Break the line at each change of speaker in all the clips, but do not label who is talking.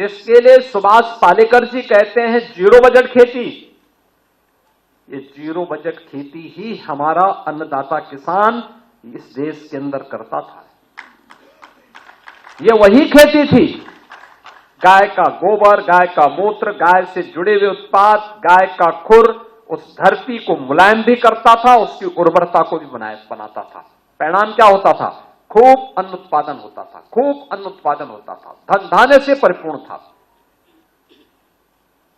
जिसके लिए सुभाष पालेकर जी कहते हैं जीरो बजट खेती, ये जीरो बजट खेती ही हमारा अन्नदाता किसान इस देश के अंदर करता था। ये वही खेती थी, गाय का गोबर, गाय का मूत्र, गाय से जुड़े हुए उत्पाद, गाय का खुर उस धरती को मुलायम भी करता था, उसकी उर्वरता को भी बनाता था। परिणाम क्या होता था? खूब अन्न उत्पादन होता था, खूब अन्न उत्पादन होता था, धन धान्य से परिपूर्ण था।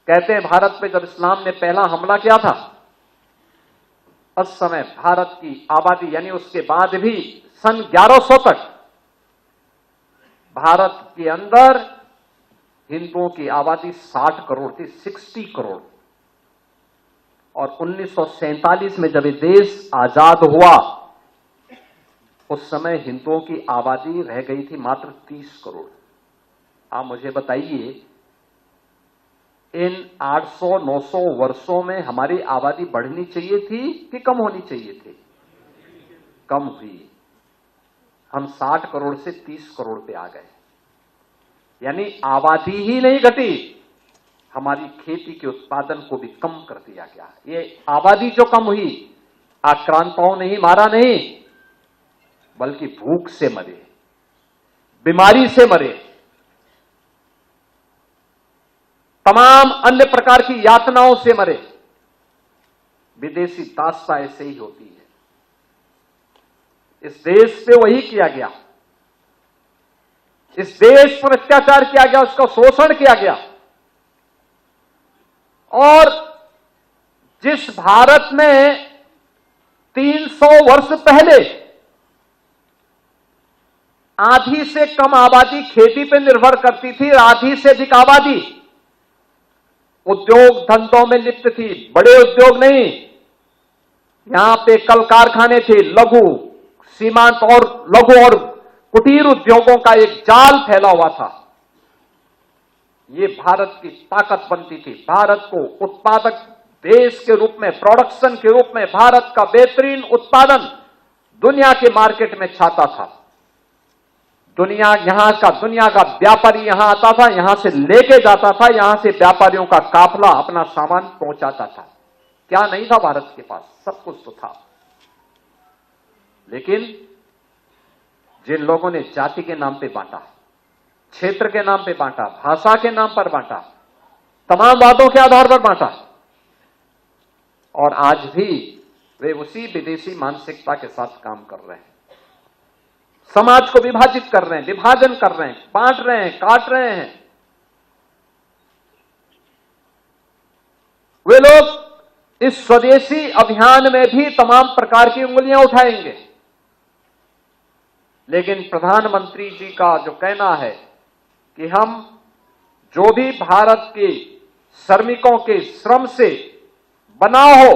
कहते हैं भारत पे जब इस्लाम ने पहला हमला किया था, उस समय भारत की आबादी यानी उसके बाद भी सन 1100 तक भारत के अंदर हिंदुओं की आबादी 60 करोड़ थी, 60 करोड़। और 1947 में जब ये देश आजाद हुआ, उस समय हिंदुओं की आबादी रह गई थी मात्र 30 करोड़। आप मुझे बताइए, इन 800-900 वर्षों में हमारी आबादी बढ़नी चाहिए थी कि कम होनी चाहिए थी? कम हुई। हम 60 करोड़ से 30 करोड़ पे आ गए, यानी आबादी ही नहीं घटी, हमारी खेती के उत्पादन को भी कम कर दिया गया। ये आबादी जो कम हुई, आक्रांताओं ने ही मारा नहीं, बल्कि भूख से मरे, बीमारी से मरे, तमाम अन्य प्रकार की यातनाओं से मरे। विदेशी दासता ऐसे ही होती है। इस देश पे वही किया गया, इस देश पर अत्याचार किया गया, उसका शोषण किया गया। और जिस भारत में 300 वर्ष पहले आधी से कम आबादी खेती पर निर्भर करती थी, आधी से अधिक आबादी उद्योग धंधों में लिप्त थी, बड़े उद्योग नहीं, यहां पे कल कारखाने थे, लघु सीमांत और लघु और कुटीर उद्योगों का एक जाल फैला हुआ था। ये भारत की ताकत बनती थी। भारत को उत्पादक देश के रूप में, प्रोडक्शन के रूप में भारत का बेहतरीन उत्पादन दुनिया के मार्केट में छाता था। दुनिया का व्यापारी यहां आता था, यहां से लेके जाता था, यहां से व्यापारियों का काफला अपना सामान पहुंचाता था। क्या नहीं था भारत के पास? सब कुछ तो था। लेकिन जिन लोगों ने जाति के नाम पे बांटा, क्षेत्र के नाम पे बांटा, भाषा के नाम पर बांटा, तमाम वादों के आधार पर बांटा, और आज भी वे उसी विदेशी मानसिकता के साथ काम कर रहे हैं। समाज को विभाजित कर रहे हैं, विभाजन कर रहे हैं, बांट रहे हैं, काट रहे हैं। वे लोग इस स्वदेशी अभियान में भी तमाम प्रकार की उंगलियां उठाएंगे। लेकिन प्रधानमंत्री जी का जो कहना है कि हम जो भी भारत के श्रमिकों के श्रम से बना हो,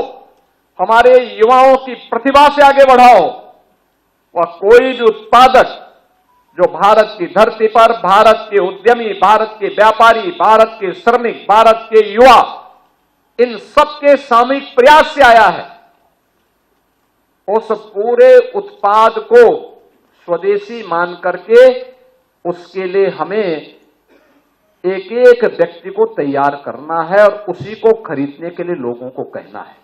हमारे युवाओं की प्रतिभा से आगे बढ़ाओ, वह कोई भी उत्पादक जो भारत की धरती पर भारत के उद्यमी, भारत के व्यापारी, भारत के श्रमिक, भारत के युवा, इन सबके सामूहिक प्रयास से आया है, उस पूरे उत्पाद को स्वदेशी मान करके उसके लिए हमें एक एक व्यक्ति को तैयार करना है और उसी को खरीदने के लिए लोगों को कहना है।